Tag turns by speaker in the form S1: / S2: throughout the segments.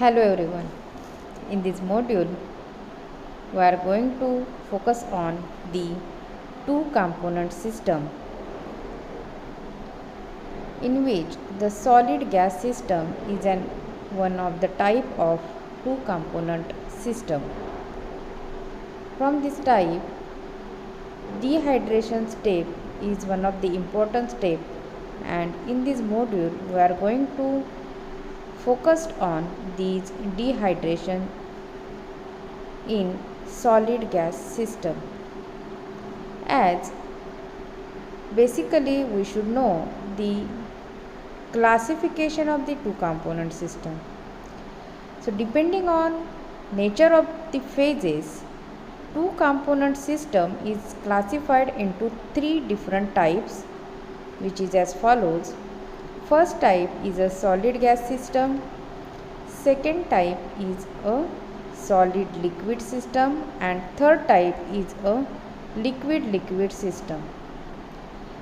S1: Hello everyone. In this module, we are going to focus on the two component system, in which the solid gas system is one of the type of two component system. From this type, dehydration step is one of the important step, and in this module we are going to focus on these dehydration in solid gas system. As basically we should know the classification of the two component system. So depending on nature of the phases, two component system is classified into three different types, which is as follows. First type is a solid gas system, second type is a solid liquid system, and third type is a liquid system.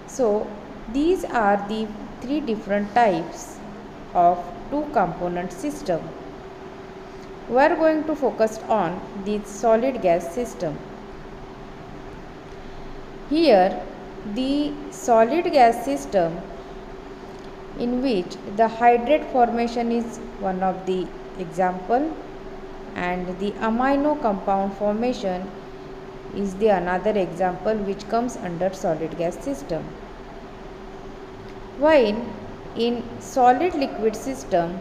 S1: So these are the three different types of two component system. We are going to focus on the solid gas system. Here the solid gas system, in which the hydrate formation is one of the example, and the amino compound formation is the another example which comes under solid gas system. While in solid liquid system,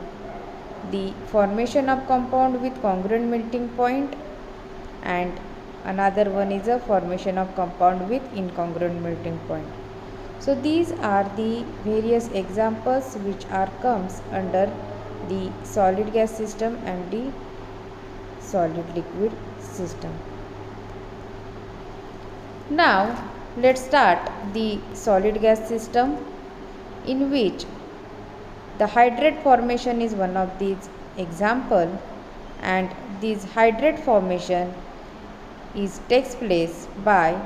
S1: the formation of compound with congruent melting point, and another one is a formation of compound with incongruent melting point. So these are the various examples which are comes under the solid gas system and the solid liquid system. Now let's start the solid gas system, in which the hydrate formation is one of these example, and this hydrate formation takes place by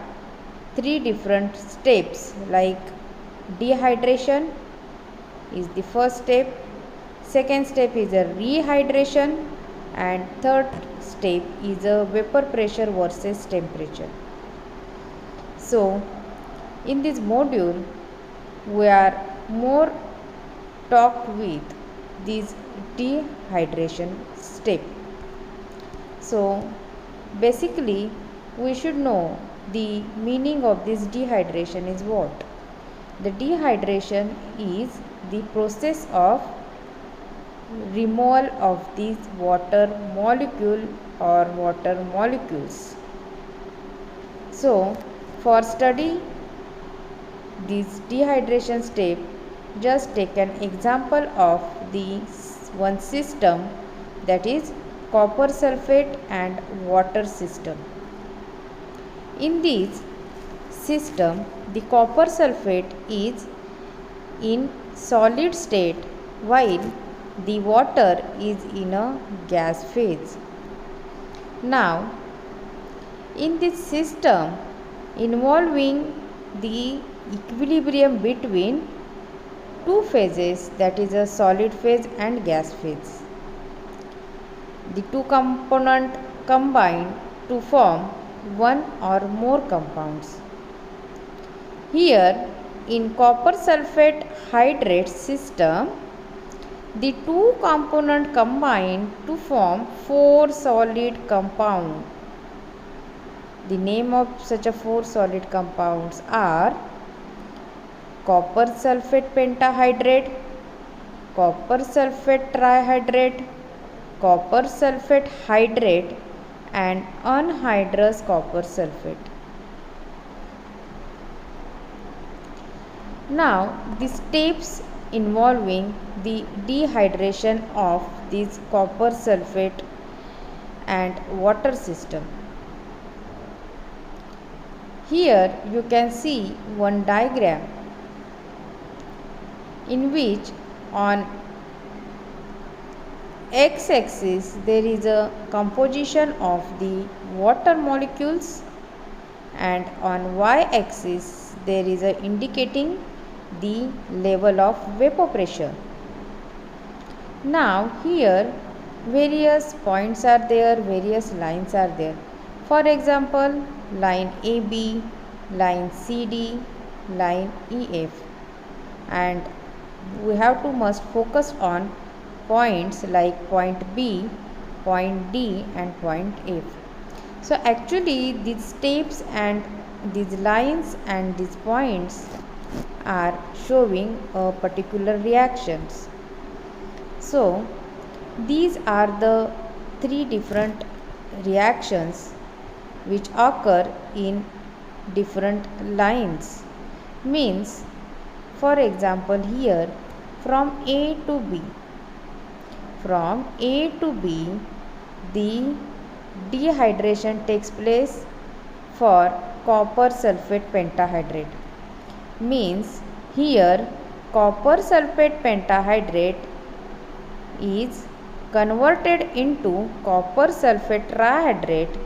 S1: three different steps, like dehydration is the first step, second step is a rehydration, and third step is a vapor pressure versus temperature. So in this module we are more talked with this dehydration step. So basically we should know the meaning of this dehydration is what. The dehydration is the process of removal of these water molecule or water molecules. So for study this dehydration step, just take an example of the one system, that is copper sulfate and water system. In this system, the copper sulfate is in solid state while the water is in a gas phase. Now in this system involving the equilibrium between two phases, that is a solid phase and gas phase, the two components combine to form one or more compounds. Here in copper sulfate hydrate system, the two components combine to form four solid compounds. The name of such a four solid compounds are copper sulfate pentahydrate, copper sulfate trihydrate, copper sulfate hydrate, and anhydrous copper sulfate. Now the steps involving the dehydration of this copper sulfate and water system. Here you can see one diagram, in which on x-axis there is a composition of the water molecules, and on y-axis there is a indicating the level of vapor pressure. Now here various points are there, various lines are there. For example, line AB, line CD, line EF, and we have to must focus on points like point B, point D and point F. So actually these steps and these lines and these points are showing a particular reactions. So these are the three different reactions which occur in different lines. Means, for example, here from A to B. From A to B, the dehydration takes place for copper sulfate pentahydrate. Means here copper sulfate pentahydrate is converted into copper sulfate trihydrate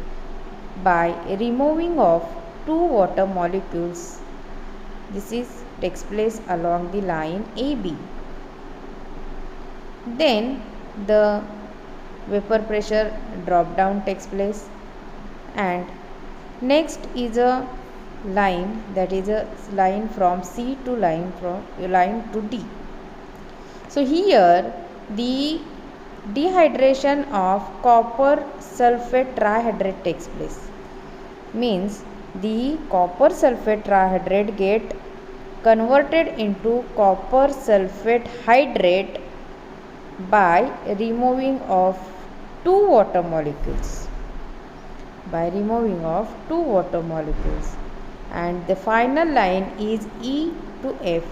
S1: by removing of two water molecules. This takes place along the line AB. Then the vapor pressure drop down takes place, and next is a line, that is a line from C to line to D. So here the dehydration of copper sulfate trihydrate takes place. Means the copper sulfate trihydrate get converted into copper sulfate hydrate by removing of two water molecules. And the final line is E to F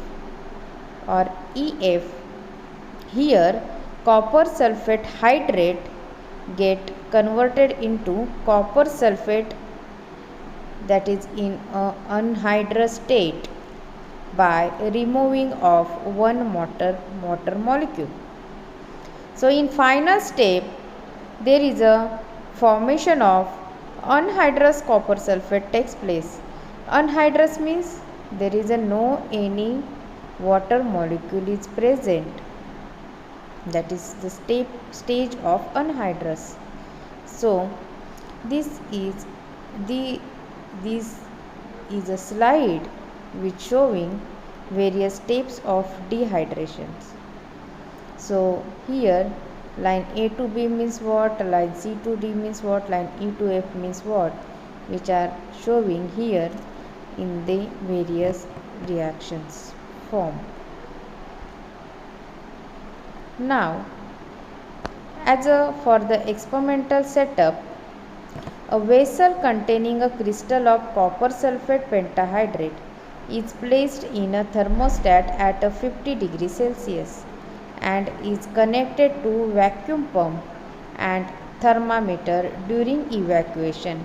S1: or EF. Here copper sulfate hydrate get converted into copper sulfate, that is in a anhydrous state, by removing of one water molecule. So in final step there is a formation of anhydrous copper sulfate takes place. Anhydrous means there is no any water molecule is present. That is the stage of anhydrous. So this is a slide which showing various steps of dehydrations. So here line A to B means what, line C to D means what, line E to F means what, which are showing here in the various reactions form. Now, for the experimental setup, a vessel containing a crystal of copper sulfate pentahydrate is placed in a thermostat at a 50 degrees Celsius and is connected to vacuum pump and thermometer during evacuation.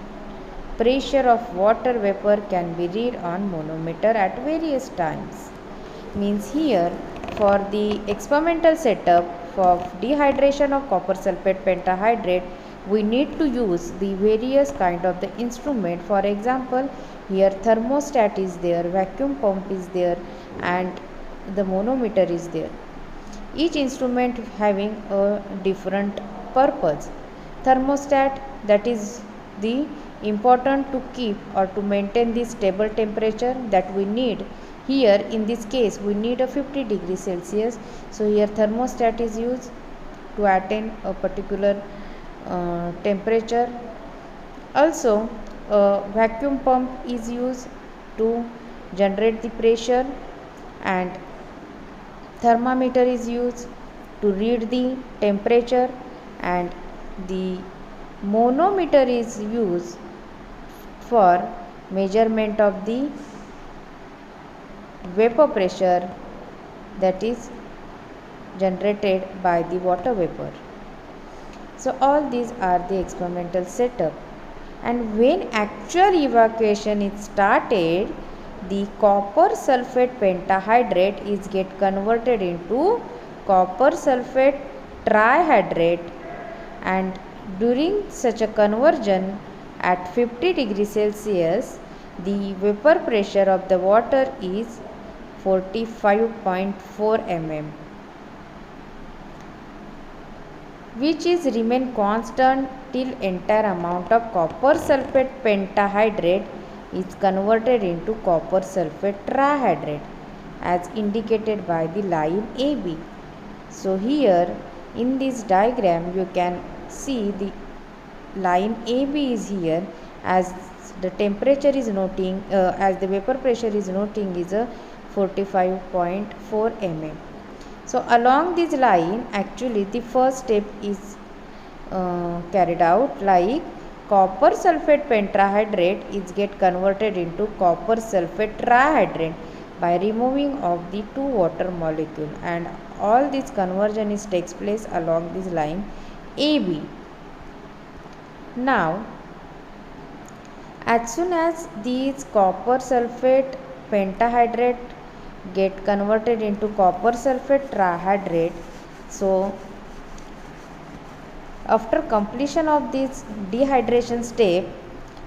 S1: Pressure of water vapor can be read on manometer at various times. Means here for the experimental setup for dehydration of copper sulfate pentahydrate, we need to use the various kind of the instrument. For example, here thermostat is there, vacuum pump is there, and the manometer is there. Each instrument having a different purpose. Thermostat, that is the important to keep or to maintain the stable temperature that we need. Here in this case we need a 50 degrees Celsius. So here thermostat is used to attain a particular temperature. Also a vacuum pump is used to generate the pressure, and thermometer is used to read the temperature, and the manometer is used for measurement of the vapor pressure that is generated by the water vapor. So all these are the experimental setup, and when actual evacuation is started, the copper sulfate pentahydrate is get converted into copper sulfate trihydrate, and during such a conversion at 50 degrees Celsius, the vapor pressure of the water is 45.4 mm. which is remain constant till entire amount of copper sulfate pentahydrate is converted into copper sulfate trihydrate as indicated by the line AB. So here in this diagram you can see the line AB is here, as the temperature is noting as the vapor pressure is noting is a 45.4 mm. So along this line actually the first step is carried out, like copper sulfate pentahydrate is get converted into copper sulfate trihydrate by removing of the two water molecule, and all this conversion is takes place along this line AB. Now as soon as these copper sulfate pentahydrate get converted into copper sulfate trihydrate, so after completion of this dehydration step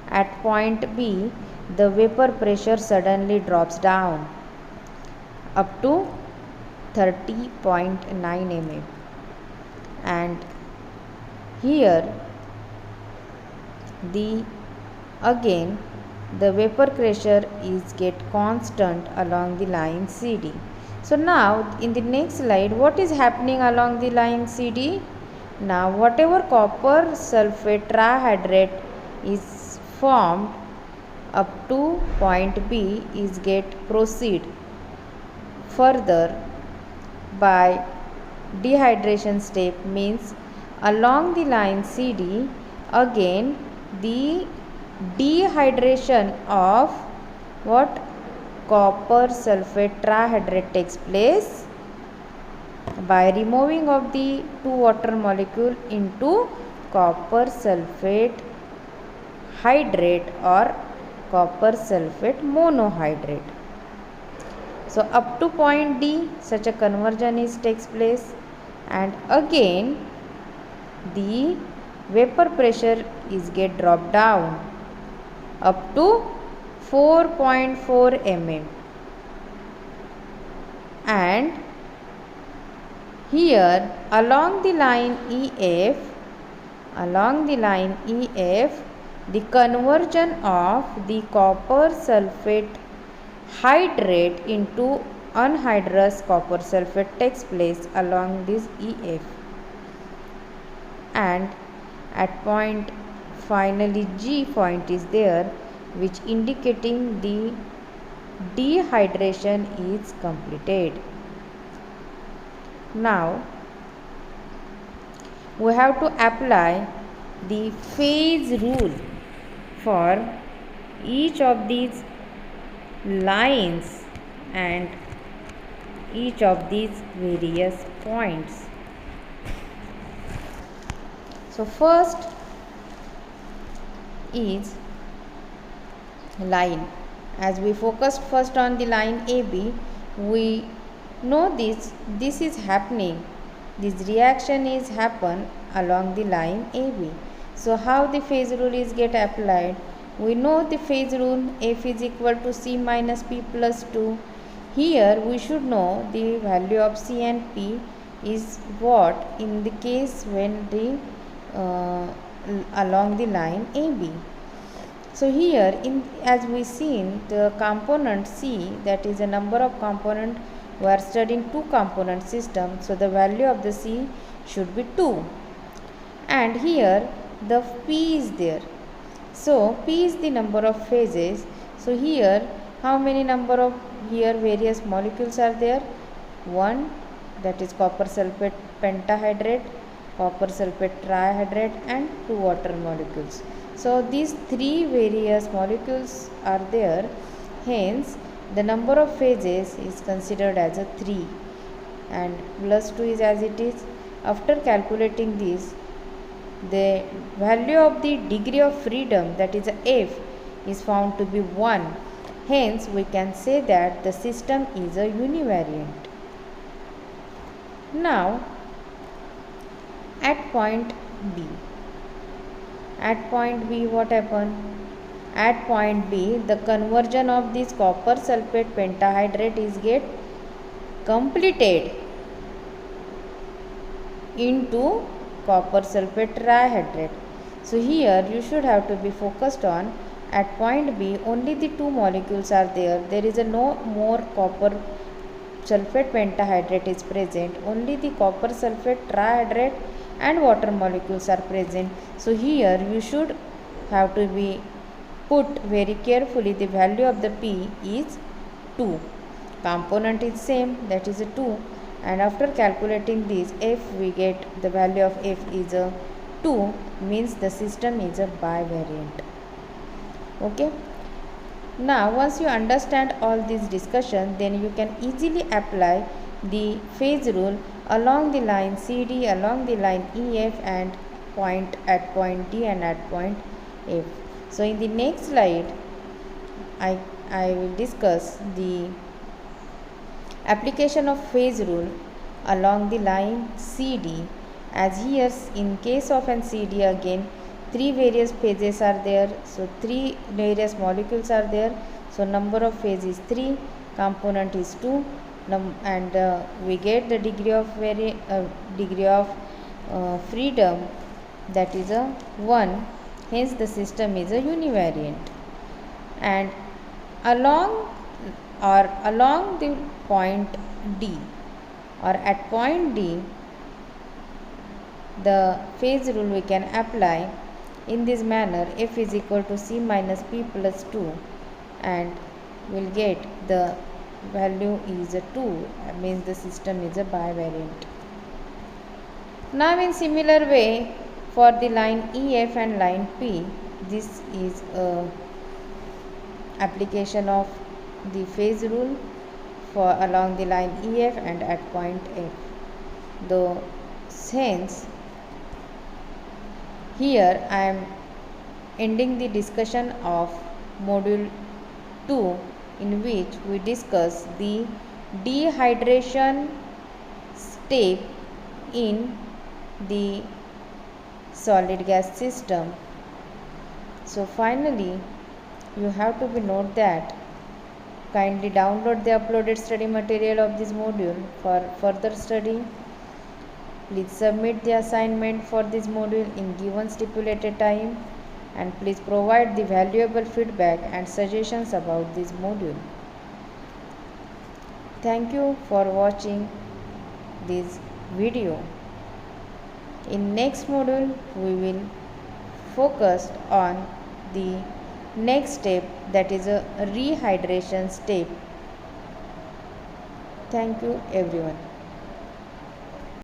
S1: at point B, the vapor pressure suddenly drops down up to 30.9 mm, and here again the vapor pressure is get constant along the line CD. So now in the next slide, what is happening along the line CD? Now whatever copper sulfate trihydrate is formed up to point B is get proceed further by dehydration step, means along the line CD again the dehydration of what copper sulfate trihydrate takes place by removing of the two water molecule into copper sulfate hydrate or copper sulfate monohydrate. So up to point D such a conversion is takes place, and again the vapor pressure is get dropped down up to 4.4 mm, and here along the line EF the conversion of the copper sulfate hydrate into anhydrous copper sulfate takes place along this EF, and at point finally G point is there, which indicating the dehydration is completed. Now we have to apply the phase rule for each of these lines and each of these various points. So first is line. As we focused first on the line AB, we know this is happening, this reaction is happen along the line AB. So how the phase rule is get applied? We know the phase rule, F is equal to C minus P plus 2. Here we should know the value of C and P is what in the case when the along the line AB. So here as we seen the component C, that is a number of component, we are studying two component system, so the value of the C should be 2, and here the P is there. So P is the number of phases. So here how many number of here various molecules are there? 1, that is copper sulfate pentahydrate, copper sulfate trihydrate, and 2 water molecules. So these 3 various molecules are there, hence the number of phases is considered as a 3 and plus 2 is as it is. After calculating this, the value of the degree of freedom, that is F, is found to be 1. Hence we can say that the system is a univariant. Now at point B, what happened? At point B, the conversion of this copper sulfate pentahydrate is get completed into copper sulfate trihydrate. So here you should have to be focused on at point B only the two molecules are there. There is a no more copper sulfate pentahydrate is present. Only the copper sulfate trihydrate and water molecules are present. So here you should have to be put very carefully the value of the P is 2. Component is same, that is a 2, and after calculating this F we get the value of F is a 2, means the system is a bivariant. Okay. Now once you understand all this discussion, then you can easily apply the phase rule along the line CD, along the line EF, and at point D and at point F. So in the next slide I will discuss the application of phase rule along the line CD, as here in case of an CD again 3 various phases are there, so 3 various molecules are there, so number of phases is 3, component is 2, and we get the degree of freedom, that is a 1, hence the system is a univariant. And along the point D or at point D, the phase rule we can apply in this manner: F is equal to C minus P plus 2, and we'll get the value is a 2, means the system is a bivariant. Now in similar way for the line EF and line P, this is a application of the phase rule for along the line EF and at point F. Though hence here I am ending the discussion of module 2, in which we discuss the dehydration step in the solid gas system. So finally you have to be note that kindly download the uploaded study material of this module for further study. Please submit the assignment for this module in given stipulated time, and please provide the valuable feedback and suggestions about this module. Thank you for watching this video. In next module we will focus on the next step, that is a rehydration step. Thank you everyone.